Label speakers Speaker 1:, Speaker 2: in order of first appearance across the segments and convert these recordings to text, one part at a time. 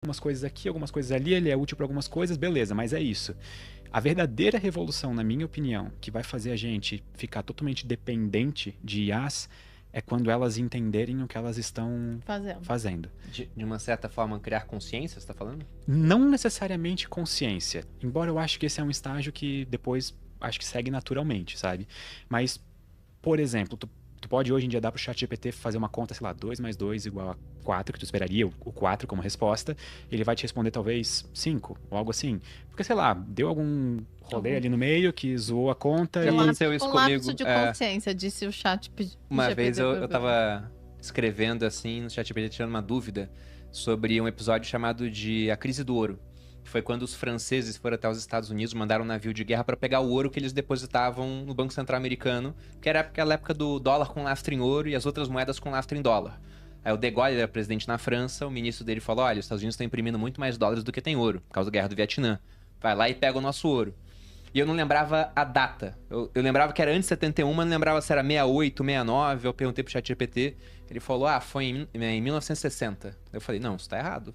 Speaker 1: algumas coisas aqui, algumas coisas ali, ele é útil para algumas coisas, beleza, mas é isso. A verdadeira revolução, na minha opinião, que vai fazer a gente ficar totalmente dependente de IAs é quando elas entenderem o que elas estão fazendo.
Speaker 2: De uma certa forma, criar consciência, você tá falando?
Speaker 1: Não necessariamente consciência, embora eu acho que esse é um estágio que depois acho que segue naturalmente, sabe? Mas, por exemplo, tu pode hoje em dia dar pro ChatGPT fazer uma conta, sei lá, 2 mais 2 igual a 4, que tu esperaria o 4 como resposta, ele vai te responder talvez 5, ou algo assim. Porque, sei lá, deu algum rolê ali no meio que zoou a conta
Speaker 2: Já aconteceu isso comigo.
Speaker 3: Lapso de consciência, disse o ChatGPT.
Speaker 2: Uma vez eu tava escrevendo assim no ChatGPT, tirando uma dúvida sobre um episódio chamado de A Crise do Ouro. Foi quando os franceses foram até os Estados Unidos, mandaram um navio de guerra para pegar o ouro que eles depositavam no Banco Central Americano, que era aquela época do dólar com lastro em ouro e as outras moedas com lastro em dólar. Aí o De Gaulle era presidente na França, o ministro dele falou, olha, os Estados Unidos estão imprimindo muito mais dólares do que tem ouro, por causa da guerra do Vietnã. Vai lá e pega o nosso ouro. E eu não lembrava a data. Eu lembrava que era antes de 71, mas não lembrava se era 68, 69. Eu perguntei pro ChatGPT, ele falou, foi em 1960. Eu falei, não, isso tá errado.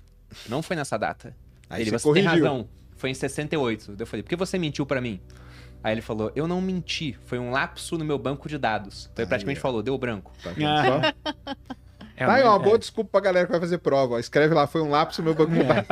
Speaker 2: Não foi nessa data.
Speaker 4: Aí
Speaker 2: ele,
Speaker 4: você
Speaker 2: tem
Speaker 4: corrigiu.
Speaker 2: razão, foi em 68. Eu falei, por que você mentiu pra mim? Aí ele falou, eu não menti, foi um lapso no meu banco de dados. Então ele praticamente falou, deu branco.
Speaker 4: Tá vendo só?
Speaker 1: É
Speaker 4: Tá aí, uma boa desculpa pra galera que vai fazer prova. Ó. Escreve lá, foi um lapso no meu banco de dados.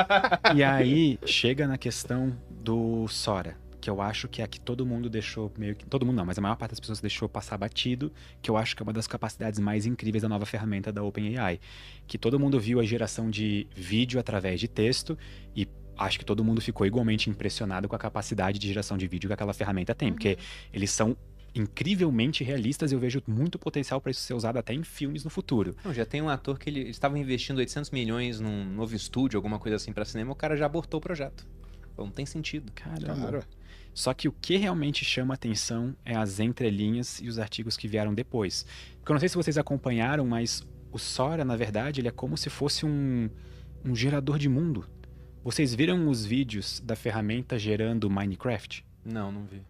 Speaker 1: E aí chega na questão do Sora, que eu acho que é a que todo mundo deixou meio que... Todo mundo não, mas a maior parte das pessoas deixou passar batido, que eu acho que é uma das capacidades mais incríveis da nova ferramenta da OpenAI. Que todo mundo viu a geração de vídeo através de texto e acho que todo mundo ficou igualmente impressionado com a capacidade de geração de vídeo que aquela ferramenta tem, porque eles são incrivelmente realistas e eu vejo muito potencial para isso ser usado até em filmes no futuro.
Speaker 2: Não, já tem um ator que eles estavam investindo 800 milhões num novo estúdio, alguma coisa assim pra cinema, o cara já abortou o projeto. Não tem sentido.
Speaker 1: Caramba.
Speaker 4: Claro.
Speaker 1: Só que o que realmente chama atenção é as entrelinhas e os artigos que vieram depois. Porque eu não sei se vocês acompanharam, mas o Sora, na verdade, ele é como se fosse um gerador de mundo. Vocês viram os vídeos da ferramenta gerando Minecraft?
Speaker 2: Não vi.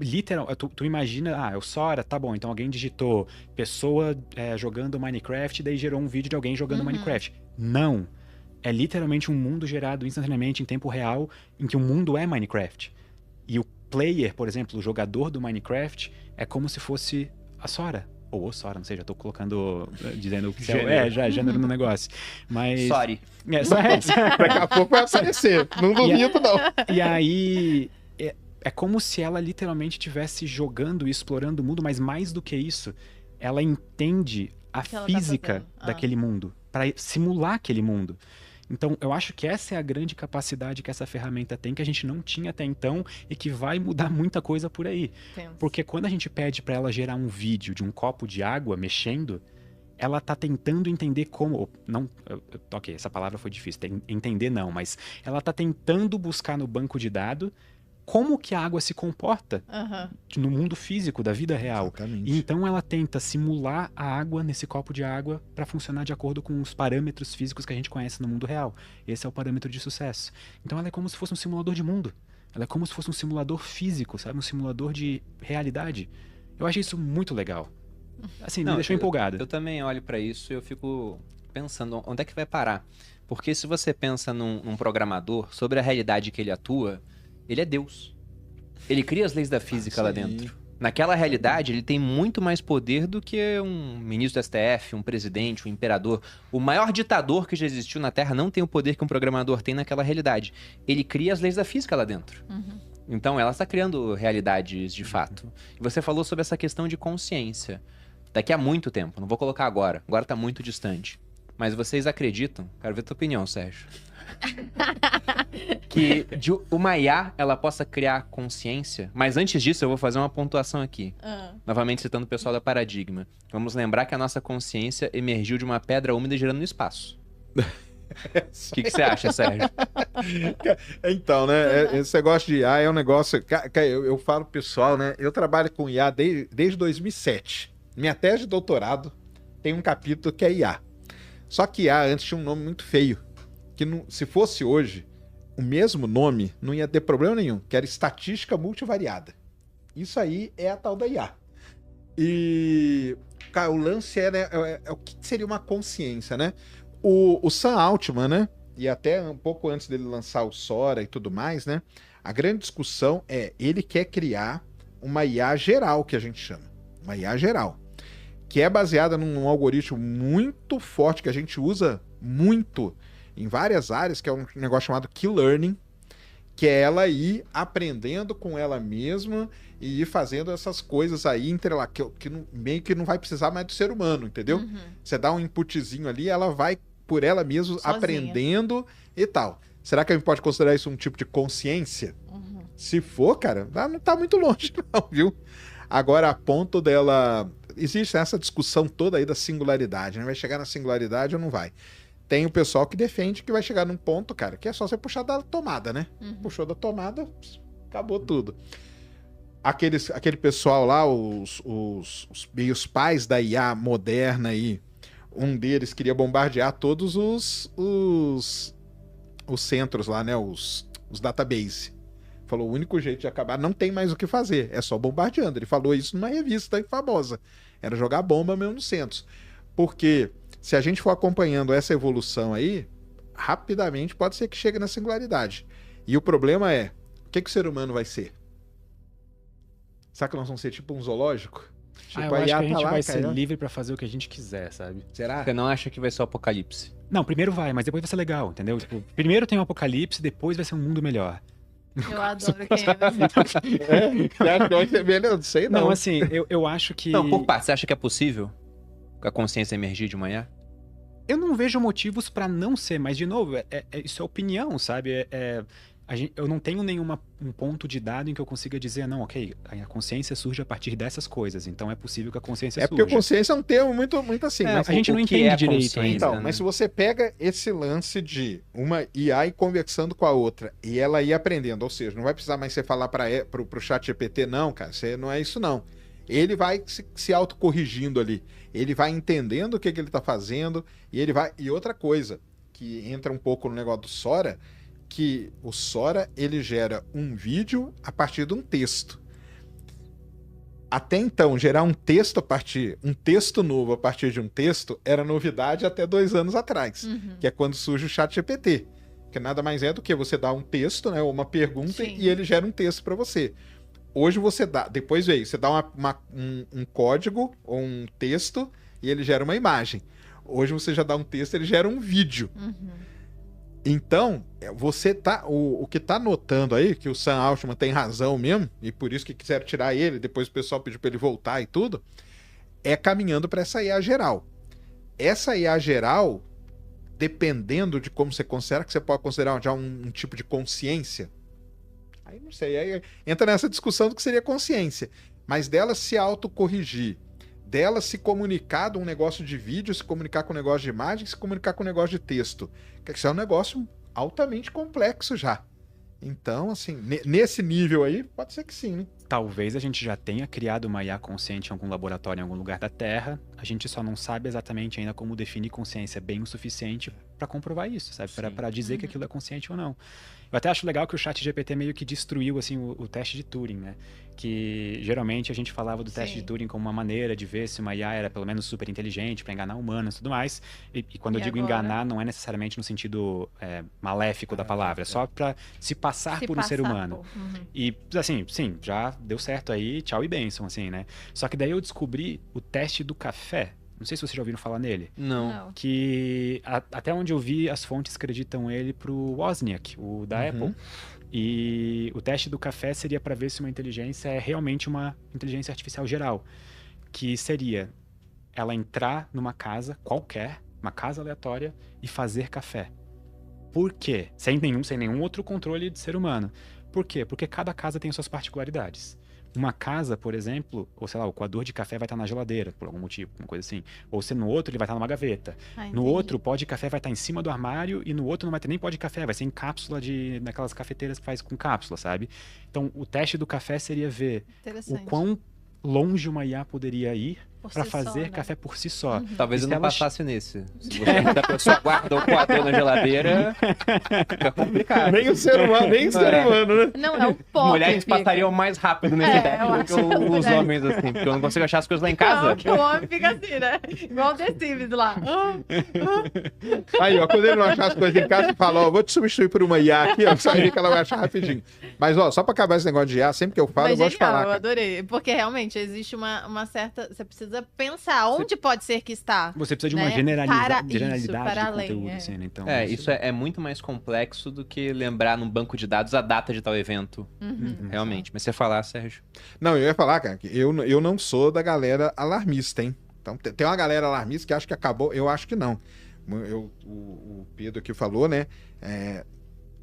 Speaker 1: Literal, tu imagina, é o Sora, tá bom, então alguém digitou pessoa jogando Minecraft, daí gerou um vídeo de alguém jogando Minecraft. Não. É literalmente um mundo gerado instantaneamente em tempo real, em que o mundo é Minecraft. E o player, por exemplo, o jogador do Minecraft, é como se fosse a Sora. Ou o Sora, não sei, já tô colocando, dizendo que é gênero no negócio. Mas...
Speaker 2: Sorry.
Speaker 4: Daqui a pouco vai aparecer. Não duvido, não.
Speaker 1: E aí... É como se ela literalmente estivesse jogando e explorando o mundo, mas mais do que isso, ela entende a física daquele mundo, para simular aquele mundo. Então, eu acho que essa é a grande capacidade que essa ferramenta tem, que a gente não tinha até então e que vai mudar muita coisa por aí. Porque quando a gente pede para ela gerar um vídeo de um copo de água mexendo, ela tá tentando entender como... Ok, essa palavra foi difícil, entender não, mas ela tá tentando buscar no banco de dados como que a água se comporta no mundo físico da vida real.
Speaker 4: Exatamente.
Speaker 1: E então ela tenta simular a água nesse copo de água para funcionar de acordo com os parâmetros físicos que a gente conhece no mundo real. Esse é o parâmetro de sucesso. Então ela é como se fosse um simulador de mundo. Ela é como se fosse um simulador físico, sabe? Um simulador de realidade. Eu achei isso muito legal. Assim, me deixou empolgado.
Speaker 2: Eu também olho para isso e eu fico pensando onde é que vai parar. Porque se você pensa num programador, sobre a realidade que ele atua, ele é Deus. Ele cria as leis da física lá dentro. Naquela realidade, ele tem muito mais poder do que um ministro do STF, um presidente, um imperador. O maior ditador que já existiu na Terra não tem o poder que um programador tem naquela realidade. Ele cria as leis da física lá dentro. Então, ela está criando realidades de fato. E você falou sobre essa questão de consciência. Daqui a muito tempo, não vou colocar agora está muito distante. Mas vocês acreditam, quero ver a tua opinião, Sérgio, que uma IA, ela possa criar consciência? Mas antes disso, eu vou fazer uma pontuação aqui. Novamente citando o pessoal da Paradigma. Vamos lembrar que a nossa consciência emergiu de uma pedra úmida girando no espaço. O que você acha, Sérgio?
Speaker 4: Então, né? Esse negócio de IA é um negócio... Eu falo pro pessoal, né? Eu trabalho com IA desde 2007. Minha tese de doutorado tem um capítulo que é IA. Só que IA antes tinha um nome muito feio. Que se fosse hoje, o mesmo nome não ia ter problema nenhum, que era estatística multivariada. Isso aí é a tal da IA. E, cara, o lance é o que seria uma consciência, né? O Sam Altman, né? e até um pouco antes dele lançar o Sora e tudo mais, né? A grande discussão é, ele quer criar uma IA geral, que a gente chama. Uma IA geral. Que é baseada num algoritmo muito forte, que a gente usa muito em várias áreas, que é um negócio chamado Key Learning, que é ela ir aprendendo com ela mesma e ir fazendo essas coisas aí que meio que não vai precisar mais do ser humano, entendeu? Você dá um inputzinho ali, ela vai por ela mesma
Speaker 3: Sozinha.
Speaker 4: aprendendo e tal. Será que a gente pode considerar isso um tipo de consciência? Se for, cara, não tá muito longe não, viu? Agora, a ponto dela... Existe essa discussão toda aí da singularidade, né? Vai chegar na singularidade ou não vai? Tem o pessoal que defende que vai chegar num ponto, cara, que é só você puxar da tomada, né? Puxou da tomada, acabou tudo. Aquele pessoal lá, os pais da IA moderna aí, um deles queria bombardear todos os centros lá, né? Os database. Falou, o único jeito de acabar, não tem mais o que fazer, é só bombardeando. Ele falou isso numa revista famosa. Era jogar bomba mesmo nos centros. Porque se a gente for acompanhando essa evolução aí, rapidamente pode ser que chegue na singularidade. E o problema é, o que o ser humano vai ser? Será que nós vamos ser tipo um zoológico? Tipo,
Speaker 1: eu acho que a gente vai ser
Speaker 4: cara.
Speaker 1: livre pra fazer o que a gente quiser, sabe?
Speaker 4: Será?
Speaker 2: Você não acha que vai ser o apocalipse?
Speaker 1: Não, primeiro vai, mas depois vai ser legal, entendeu? Tipo, primeiro tem um apocalipse, depois vai ser um mundo melhor.
Speaker 3: Eu adoro quem é.
Speaker 4: Você acha que vai ser melhor? Não sei, não.
Speaker 1: Não, assim, eu acho que...
Speaker 2: Não, por parte, você acha que é possível a consciência emergir de manhã?
Speaker 1: Eu não vejo motivos pra não ser, mas de novo, isso é opinião, sabe? Eu não tenho um ponto de dado em que eu consiga dizer, não, ok, a consciência surge a partir dessas coisas, então é possível que a consciência surja.
Speaker 4: Porque a consciência é um termo muito assim. Mas
Speaker 1: a gente não entende direito ainda.
Speaker 4: Então, mas se você pega esse lance de uma IA ir conversando com a outra e ela ir aprendendo, ou seja, não vai precisar mais você falar pro chat GPT, não, cara, não é isso não. Ele vai se autocorrigindo ali. Ele vai entendendo o que ele tá fazendo e ele vai... E outra coisa, que entra um pouco no negócio do Sora, que o Sora, ele gera um vídeo a partir de um texto. Até então, gerar um texto novo a partir de um texto era novidade até 2 anos atrás, que é quando surge o ChatGPT, que nada mais é do que você dar um texto, né, ou uma pergunta,
Speaker 3: Sim.
Speaker 4: e ele gera um texto para você. Hoje você dá, depois veio, você dá um código ou um texto e ele gera uma imagem. Hoje você já dá um texto, ele gera um vídeo. Então, você tá. O que tá notando aí, que o Sam Altman tem razão mesmo, e por isso que quiseram tirar ele, depois o pessoal pediu para ele voltar e tudo, é caminhando para essa IA geral. Essa IA geral, dependendo de como você considera, que você pode considerar já um tipo de consciência. Aí não sei, aí entra nessa discussão do que seria consciência. Mas dela se autocorrigir, dela se comunicar de um negócio de vídeo, se comunicar com um negócio de imagem, se comunicar com um negócio de texto. Que isso é um negócio altamente complexo já. Então, assim, nesse nível aí, pode ser que sim, né?
Speaker 1: Talvez a gente já tenha criado uma IA consciente em algum laboratório, em algum lugar da Terra. A gente só não sabe exatamente ainda como definir consciência bem o suficiente para comprovar isso, sabe? Para dizer que aquilo é consciente ou não. Eu até acho legal que o ChatGPT meio que destruiu assim, o teste de Turing, né? Que geralmente a gente falava do teste de Turing como uma maneira de ver se uma IA era pelo menos super inteligente para enganar humanos e tudo mais. E quando eu digo
Speaker 3: agora?
Speaker 1: enganar, não é necessariamente no sentido maléfico da palavra, é só para se passar por um ser humano. E, assim, sim, já deu certo aí, tchau e bênção, assim, né? Só que daí eu descobri o teste do café. Não sei se vocês já ouviram falar nele.
Speaker 2: Não.
Speaker 1: Que, até onde eu vi, as fontes acreditam ele pro Wozniak, o da Apple. E o teste do café seria para ver se uma inteligência é realmente uma inteligência artificial geral. Que seria ela entrar numa casa qualquer, uma casa aleatória, e fazer café. Por quê? Sem nenhum outro controle de ser humano. Por quê? Porque cada casa tem suas particularidades. Uma casa, por exemplo, ou sei lá, o coador de café vai estar na geladeira, por algum motivo, uma coisa assim. Ou se no outro ele vai estar numa gaveta. No outro, o pó de café vai estar em cima do armário e no outro não vai ter nem pó de café, vai ser em cápsula naquelas cafeteiras que faz com cápsula, sabe? Então, o teste do café seria ver o quão longe uma IA poderia ir para
Speaker 3: si
Speaker 1: fazer
Speaker 3: só, né?
Speaker 1: café por si só.
Speaker 2: Talvez
Speaker 1: E
Speaker 2: eu
Speaker 1: se
Speaker 2: não
Speaker 1: ela-
Speaker 2: passasse nesse. Se você da pessoa guarda o coador na geladeira, fica complicado.
Speaker 4: Nem o ser humano, nem o ser
Speaker 2: É.
Speaker 4: humano, né?
Speaker 3: Não, é o pó
Speaker 2: Mulheres
Speaker 3: que fica.
Speaker 2: passariam mais rápido nesse
Speaker 3: É,
Speaker 2: teste
Speaker 3: eu
Speaker 2: do
Speaker 3: acho
Speaker 2: que
Speaker 3: que as
Speaker 2: os
Speaker 3: mulheres-
Speaker 2: homens, assim, porque eu não consigo achar as coisas lá em casa.
Speaker 3: Não, que o homem fica assim, né? Igual o The Sims lá.
Speaker 4: Aí, ó, quando ele não achar as coisas em casa, fala, ó, vou te substituir por uma IA aqui, ó, só aí que ela vai achar rapidinho. Mas, ó, só pra acabar esse negócio de IA, sempre que eu falo,
Speaker 3: Mas
Speaker 4: eu gosto de
Speaker 3: genial,
Speaker 4: falar,
Speaker 3: eu
Speaker 4: cara.
Speaker 3: adorei. Porque realmente existe uma certa... Você precisa pensar onde pode ser que está.
Speaker 1: Você precisa de uma
Speaker 3: Né?
Speaker 1: generalidade
Speaker 3: Para
Speaker 1: de
Speaker 3: além,
Speaker 1: conteúdo,
Speaker 3: é.
Speaker 1: assim, né? Então,
Speaker 2: Isso é muito mais complexo do que lembrar num banco de dados a data de tal evento.
Speaker 3: Uhum.
Speaker 2: Realmente. Mas você falar, Sérgio.
Speaker 4: Não, eu ia falar, cara, que eu não sou da galera alarmista, hein? Então, tem uma galera alarmista que acha que acabou, eu acho que não. O Pedro aqui falou, né?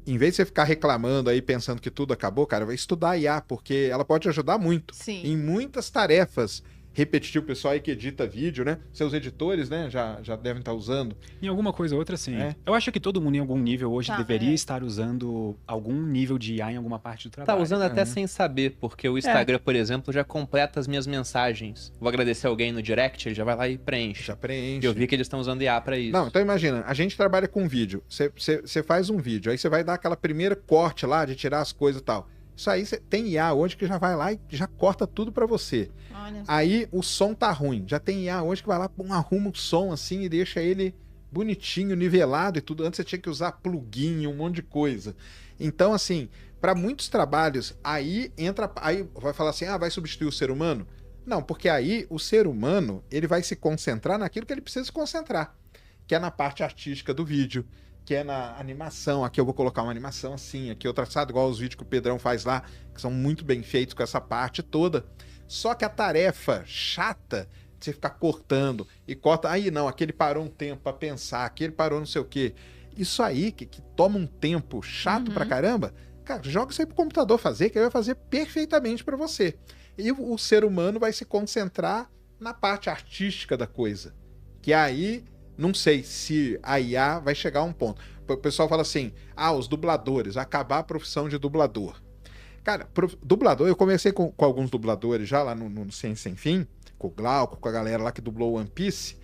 Speaker 4: Em vez de você ficar reclamando aí, pensando que tudo acabou, cara, vai estudar a IA, porque ela pode ajudar muito
Speaker 3: Sim.
Speaker 4: em muitas tarefas. Repetir o pessoal aí que edita vídeo, né? Seus editores, né? Já devem estar usando.
Speaker 1: em alguma coisa ou outra, sim.
Speaker 4: É.
Speaker 1: Eu acho que todo mundo, em algum nível, hoje
Speaker 3: Tá,
Speaker 1: deveria
Speaker 3: é.
Speaker 1: estar usando algum nível de IA em alguma parte do
Speaker 2: Tá
Speaker 1: trabalho.
Speaker 2: usando até sem saber, porque o Instagram, por exemplo, já completa as minhas mensagens. Vou agradecer alguém no direct, ele já vai lá e preenche.
Speaker 4: Já preenche.
Speaker 2: Eu vi que eles estão usando IA pra isso.
Speaker 4: Não, então imagina, a gente trabalha com vídeo. Você faz um vídeo, aí você vai dar aquela primeira corte lá de tirar as coisas e tal. Isso aí tem IA hoje que já vai lá e já corta tudo pra você.
Speaker 3: Olha.
Speaker 4: Aí o som tá ruim. Já tem IA hoje que vai lá, arruma o som assim e deixa ele bonitinho, nivelado e tudo. Antes você tinha que usar plugin, um monte de coisa. Então, assim, para muitos trabalhos, aí vai falar assim, vai substituir o ser humano? Não, porque aí o ser humano, ele vai se concentrar naquilo que ele precisa se concentrar, que é na parte artística do vídeo, que é na animação. Aqui eu vou colocar uma animação assim, aqui eu traçado igual os vídeos que o Pedrão faz lá, que são muito bem feitos com essa parte toda. Só que a tarefa chata de você ficar cortando e corta, aí não, aquele parou um tempo pra pensar, aquele parou não sei o quê. Isso aí, que toma um tempo chato pra caramba, cara, joga isso aí pro computador fazer, que ele vai fazer perfeitamente pra você. E o ser humano vai se concentrar na parte artística da coisa, que aí... Não sei se a IA vai chegar a um ponto. O pessoal fala assim, os dubladores, acabar a profissão de dublador. Cara, dublador, eu conversei com alguns dubladores já lá no Ciência Sem Fim, com o Glauco, com a galera lá que dublou One Piece.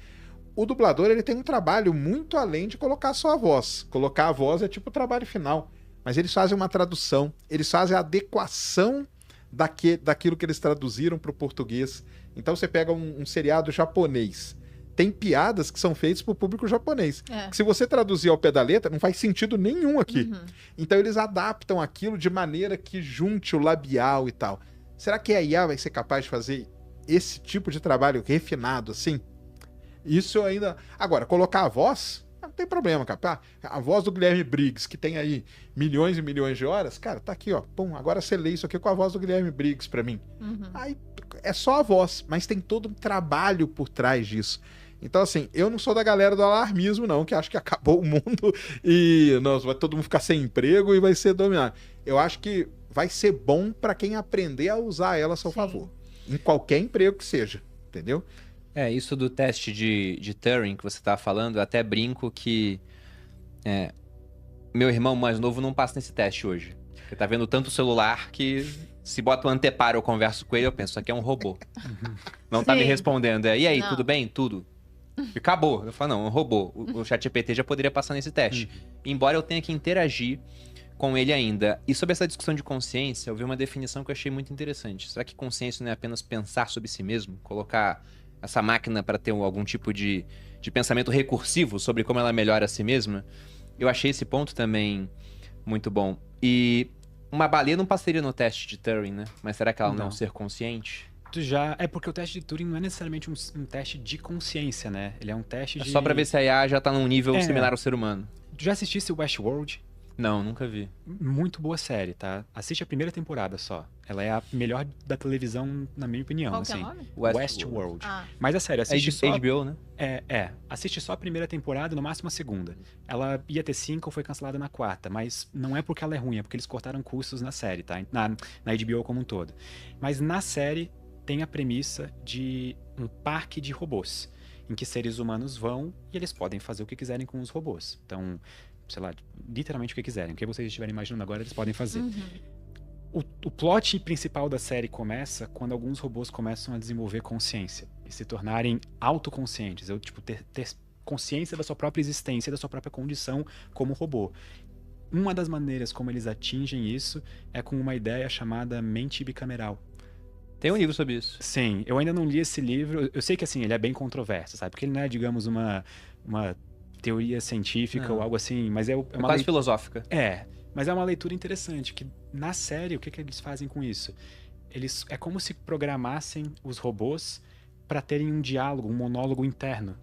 Speaker 4: O dublador, ele tem um trabalho muito além de colocar só a voz. Colocar a voz é tipo o trabalho final. Mas eles fazem uma tradução, eles fazem a adequação daquilo que eles traduziram para o português. Então você pega um seriado japonês, tem piadas que são feitas para o público japonês.
Speaker 3: É.
Speaker 4: Que se você traduzir ao pé da letra, não faz sentido nenhum aqui.
Speaker 3: Uhum.
Speaker 4: Então eles adaptam aquilo de maneira que junte o labial e tal. Será que a IA vai ser capaz de fazer esse tipo de trabalho refinado assim? Isso eu ainda... Agora, colocar a voz, não tem problema, cara. A voz do Guilherme Briggs, que tem aí milhões e milhões de horas, cara, tá aqui, ó. Pum, agora você lê isso aqui com a voz do Guilherme Briggs pra mim.
Speaker 3: Uhum.
Speaker 4: Aí é só a voz, mas tem todo um trabalho por trás disso. Então, assim, eu não sou da galera do alarmismo, não, que acho que acabou o mundo e vai todo mundo ficar sem emprego e vai ser dominado. Eu acho que vai ser bom para quem aprender a usar ela a seu favor. Em qualquer emprego que seja, entendeu?
Speaker 2: Isso do teste de Turing que você tava falando, eu até brinco que meu irmão mais novo não passa nesse teste hoje. Ele tá vendo tanto celular que se bota um anteparo, eu converso com ele, eu penso, isso aqui é um robô. Não tá me
Speaker 3: Sim.
Speaker 2: respondendo. E aí,
Speaker 3: Não.
Speaker 2: tudo bem? Tudo. E acabou. Eu falo, não, é um robô. O ChatGPT já poderia passar nesse teste. Embora eu tenha que interagir com ele ainda. E sobre essa discussão de consciência, eu vi uma definição que eu achei muito interessante. Será que consciência não é apenas pensar sobre si mesmo? Colocar essa máquina para ter algum tipo de pensamento recursivo sobre como ela melhora a si mesma? Eu achei esse ponto também muito bom. E uma baleia não passaria no teste de Turing, né? Mas será que ela não é um ser consciente?
Speaker 1: É porque o teste de Turing não é necessariamente um teste de consciência, né? Ele é um teste de...
Speaker 2: Só pra ver se a IA já tá num nível similar ao ser humano.
Speaker 1: Tu já assistisse Westworld?
Speaker 2: Não, nunca vi.
Speaker 1: Muito boa série, tá? Assiste a primeira temporada só. Ela é a melhor da televisão, na minha opinião,
Speaker 3: Qual que é o
Speaker 1: assim.
Speaker 3: nome?
Speaker 1: Westworld.
Speaker 3: Ah.
Speaker 1: Mas é sério,
Speaker 2: É
Speaker 1: assiste
Speaker 2: de
Speaker 1: só...
Speaker 2: HBO, né?
Speaker 1: Assiste só a primeira temporada, no máximo a segunda. Ela ia ter 5, foi cancelada na 4ª, mas não é porque ela é ruim, é porque eles cortaram custos na série, tá? Na HBO como um todo. Mas na série tem a premissa de um parque de robôs, em que seres humanos vão e eles podem fazer o que quiserem com os robôs. Então, sei lá, literalmente o que quiserem. O que vocês estiverem imaginando agora, eles podem fazer. O plot principal da série começa quando alguns robôs começam a desenvolver consciência e se tornarem autoconscientes, ter consciência da sua própria existência, da sua própria condição como robô. Uma das maneiras como eles atingem isso é com uma ideia chamada mente bicameral.
Speaker 2: Tem um livro sobre isso.
Speaker 1: Sim, eu ainda não li esse livro. Eu sei que assim, ele é bem controverso, sabe? Porque ele não é, digamos, uma teoria científica ou algo assim, mas é uma
Speaker 2: quase filosófica.
Speaker 1: Mas é uma leitura interessante, que na série, o que eles fazem com isso? É como se programassem os robôs para terem um diálogo, um monólogo interno.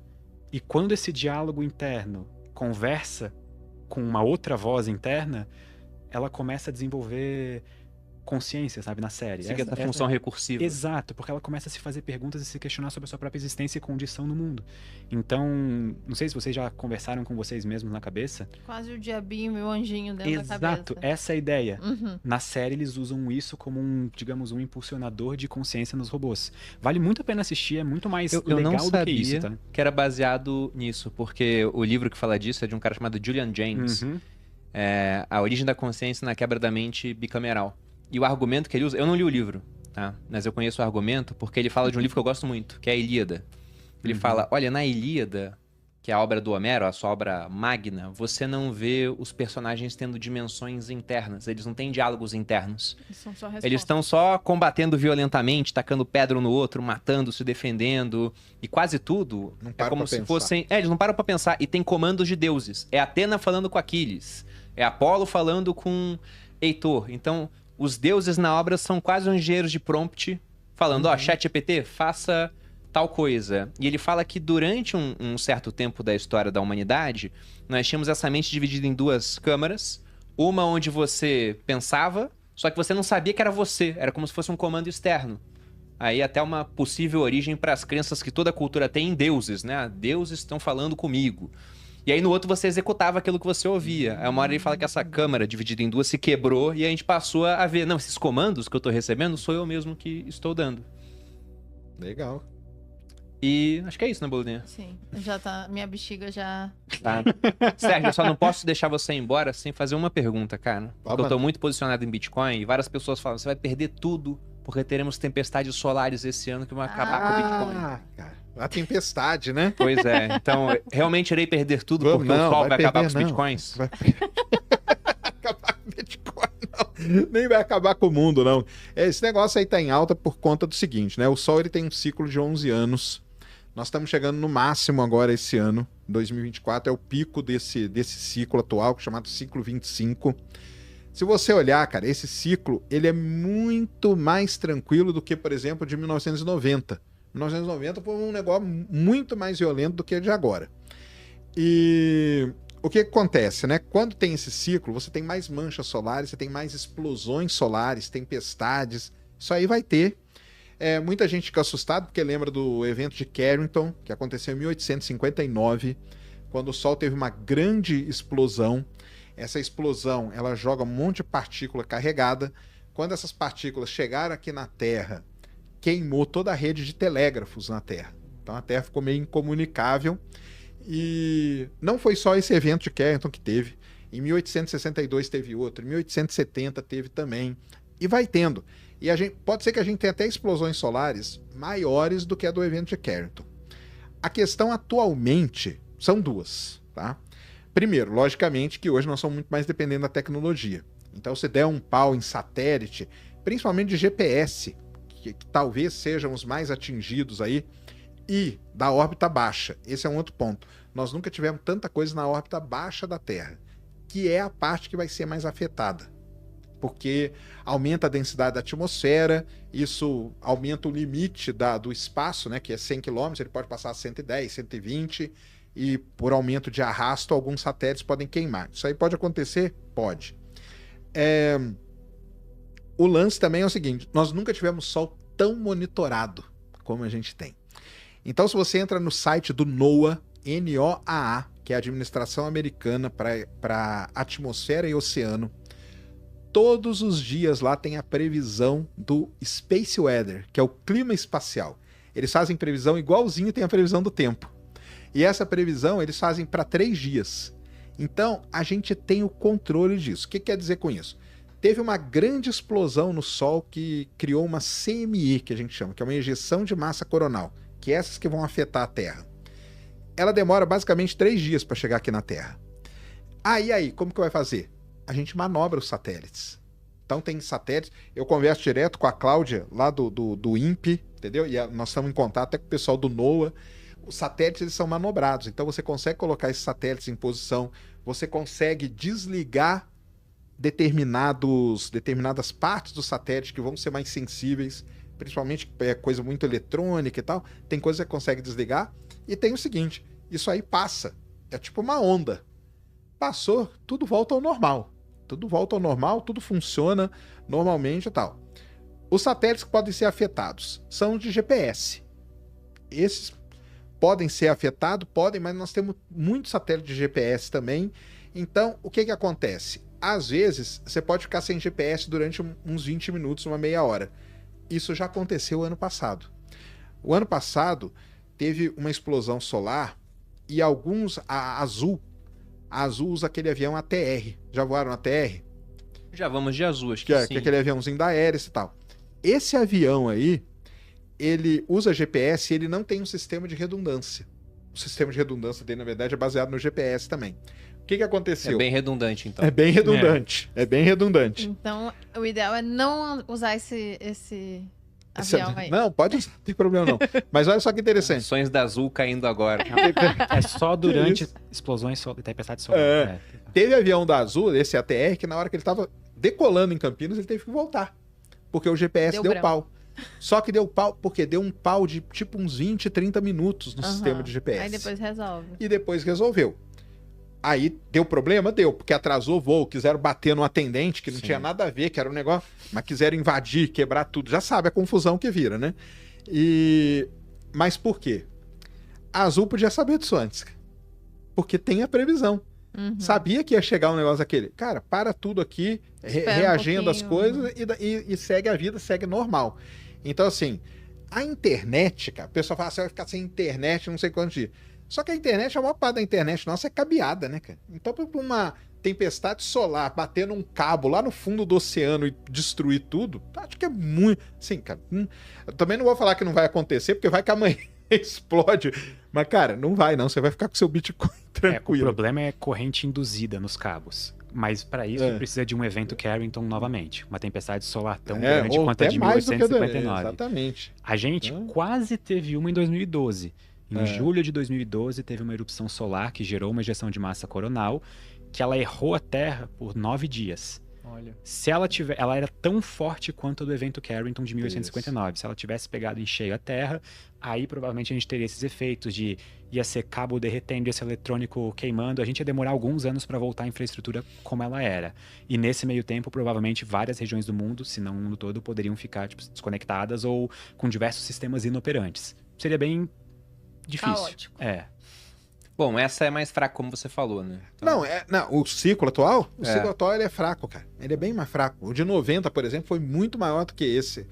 Speaker 1: E quando esse diálogo interno conversa com uma outra voz interna, ela começa a desenvolver consciência, sabe, na série.
Speaker 2: Essa função recursiva.
Speaker 1: Exato, porque ela começa a se fazer perguntas e se questionar sobre a sua própria existência e condição no mundo. Então, não sei se vocês já conversaram com vocês mesmos na cabeça.
Speaker 3: Quase o diabinho e o anjinho dentro da cabeça.
Speaker 1: Exato, essa é a ideia. Na série eles usam isso como um impulsionador de consciência nos robôs. Vale muito a pena assistir, é muito mais legal do que isso, tá?
Speaker 2: Que era baseado nisso, porque o livro que fala disso é de um cara chamado Julian James. A origem da consciência na quebra da mente bicameral. E o argumento que ele usa... Eu não li o livro, tá? Mas eu conheço o argumento porque ele fala de um livro que eu gosto muito, que é a Ilíada. Ele fala, olha, na Ilíada, que é a obra do Homero, a sua obra magna, você não vê os personagens tendo dimensões internas. Eles não têm diálogos internos. Eles estão só combatendo violentamente, tacando pedra um no outro, matando, se defendendo. E quase tudo é como se fossem... eles não param pra pensar. E tem comandos de deuses. É Atena falando com Aquiles. É Apolo falando com Heitor. Então... Os deuses na obra são quase engenheiros de prompt, falando, ChatGPT, faça tal coisa. E ele fala que durante um certo tempo da história da humanidade, nós tínhamos essa mente dividida em duas câmaras. Uma onde você pensava, só que você não sabia que era você. Era como se fosse um comando externo. Aí até uma possível origem para as crenças que toda cultura tem em deuses, né? Deuses estão falando comigo. E aí no outro você executava aquilo que você ouvia. Aí uma hora ele fala que essa câmara dividida em duas se quebrou e a gente passou a ver, não, esses comandos que eu tô recebendo sou eu mesmo que estou dando.
Speaker 4: Legal.
Speaker 2: E acho que é isso, né, Boludinha?
Speaker 3: Sim, já tá, minha bexiga já...
Speaker 2: Tá. Sérgio, eu só não posso deixar você ir embora sem fazer uma pergunta, cara. Porque eu tô muito posicionado em Bitcoin e várias pessoas falam, você vai perder tudo porque teremos tempestades solares esse ano que vão acabar com o Bitcoin.
Speaker 4: Cara. A tempestade, né?
Speaker 2: Pois é. Então, realmente irei perder tudo porque o sol vai acabar com os bitcoins?
Speaker 4: Vai acabar com o Bitcoin, não. Nem vai acabar com o mundo, não. Esse negócio aí tá em alta por conta do seguinte, né? O sol ele tem um ciclo de 11 anos. Nós estamos chegando no máximo agora esse ano. 2024 é o pico desse ciclo atual, chamado ciclo 25. Se você olhar, cara, esse ciclo ele é muito mais tranquilo do que, por exemplo, de 1990. 1990 foi um negócio muito mais violento do que o de agora. E o que acontece, né? Quando tem esse ciclo, você tem mais manchas solares, você tem mais explosões solares, tempestades. Isso aí vai ter. Muita gente fica assustada porque lembra do evento de Carrington, que aconteceu em 1859, quando o Sol teve uma grande explosão. Essa explosão, ela joga um monte de partícula carregada. Quando essas partículas chegaram aqui na Terra, queimou toda a rede de telégrafos na Terra. Então a Terra ficou meio incomunicável. E não foi só esse evento de Carrington que teve. Em 1862 teve outro, em 1870 teve também. E vai tendo. E pode ser que a gente tenha até explosões solares maiores do que a do evento de Carrington. A questão atualmente são duas, tá? Primeiro, logicamente que hoje nós somos muito mais dependentes da tecnologia. Então se der um pau em satélite, principalmente de GPS, que talvez sejam os mais atingidos aí, e da órbita baixa. Esse é um outro ponto. Nós nunca tivemos tanta coisa na órbita baixa da Terra, que é a parte que vai ser mais afetada. Porque aumenta a densidade da atmosfera, isso aumenta o limite do espaço, né, que é 100 km, ele pode passar a 110, 120, e por aumento de arrasto, alguns satélites podem queimar. Isso aí pode acontecer? Pode. O lance também é o seguinte, nós nunca tivemos Sol tão monitorado como a gente tem. Então, se você entra no site do NOAA, NOAA, que é a Administração Americana para Atmosfera e Oceano, todos os dias lá tem a previsão do Space Weather, que é o clima espacial. Eles fazem previsão igualzinho tem a previsão do tempo. E essa previsão eles fazem para 3 dias. Então, a gente tem o controle disso. O que quer dizer com isso? teve uma grande explosão no Sol que criou uma CME, que a gente chama, que é uma ejeção de massa coronal, que é essas que vão afetar a Terra. Ela demora basicamente 3 dias para chegar aqui na Terra. Aí, como que vai fazer? A gente manobra os satélites. Então tem satélites, eu converso direto com a Cláudia, lá do INPE, entendeu? E nós estamos em contato até com o pessoal do NOAA. Os satélites, eles são manobrados, então você consegue colocar esses satélites em posição, você consegue desligar determinadas partes do satélite que vão ser mais sensíveis, principalmente coisa muito eletrônica e tal, tem coisa que você consegue desligar, e tem o seguinte, isso aí passa, é tipo uma onda. Passou, tudo volta ao normal. Tudo volta ao normal, tudo funciona normalmente e tal. Os satélites que podem ser afetados são de GPS. Esses podem ser afetados, podem, mas nós temos muitos satélites de GPS também. Então, o que acontece? Às vezes, você pode ficar sem GPS durante uns 20 minutos, uma meia hora. Isso já aconteceu ano passado. O ano passado, teve uma explosão solar e a Azul usa aquele avião ATR. Já voaram ATR?
Speaker 2: Já vamos de Azul, acho
Speaker 4: que
Speaker 2: sim.
Speaker 4: Que é aquele aviãozinho da Aéreas e tal. Esse avião aí, ele usa GPS e ele não tem um sistema de redundância. O sistema de redundância dele, na verdade, é baseado no GPS também. O que aconteceu?
Speaker 2: É bem redundante, então.
Speaker 4: É bem redundante. É bem redundante.
Speaker 3: Então, o ideal é não usar esse avião aí.
Speaker 4: Não, pode usar, não tem problema não. Mas olha só que interessante.
Speaker 2: Sonhos da Azul caindo agora.
Speaker 1: É só durante explosões e tempestades solar.
Speaker 4: Teve avião da Azul, esse ATR, que na hora que ele estava decolando em Campinas, ele teve que voltar. Porque o GPS deu pau. Só que deu pau, porque deu um pau de tipo uns 20, 30 minutos no sistema de GPS.
Speaker 3: Aí depois resolve.
Speaker 4: E depois resolveu. Aí deu problema? Deu, porque atrasou o voo, quiseram bater no atendente, que não tinha nada a ver, que era um negócio, mas quiseram invadir, quebrar tudo. Já sabe a confusão que vira, né? Mas por quê? A Azul podia saber disso antes. Porque tem a previsão. Sabia que ia chegar um negócio daquele. Cara, para tudo aqui, reagindo às coisas e segue a vida, segue normal. Então, assim, a internet, cara, o pessoal fala, você vai ficar sem internet não sei quantos dias. Só que a internet, a maior parte da internet nossa é cabeada, né, cara? Então, pra uma tempestade solar bater num cabo lá no fundo do oceano e destruir tudo, acho que é muito... Assim, cara, eu também não vou falar que não vai acontecer, porque vai que amanhã explode. Mas, cara, não vai não, você vai ficar com seu Bitcoin tranquilo.
Speaker 1: O problema é corrente induzida nos cabos. Mas para isso precisa de um evento Carrington novamente. Uma tempestade solar tão grande quanto a de 1859.
Speaker 4: Exatamente.
Speaker 1: A gente quase teve uma em 2012. Em julho de 2012, teve uma erupção solar que gerou uma ejeção de massa coronal, que ela errou a Terra por 9 dias.
Speaker 2: Olha.
Speaker 1: Se ela era tão forte quanto a do evento Carrington de 1859. Isso. Se ela tivesse pegado em cheio a Terra, aí provavelmente a gente teria esses efeitos de ia ser cabo derretendo, ia ser eletrônico queimando. A gente ia demorar alguns anos para voltar à infraestrutura como ela era. E nesse meio tempo, provavelmente várias regiões do mundo, se não o mundo todo, poderiam ficar desconectadas ou com diversos sistemas inoperantes. Seria bem difícil.
Speaker 3: Caótico.
Speaker 2: Bom, essa é mais fraca, como você falou, né? Então...
Speaker 4: Não, o ciclo atual, ciclo atual ele é fraco, cara. Ele é bem mais fraco. O de 90, por exemplo, foi muito maior do que esse.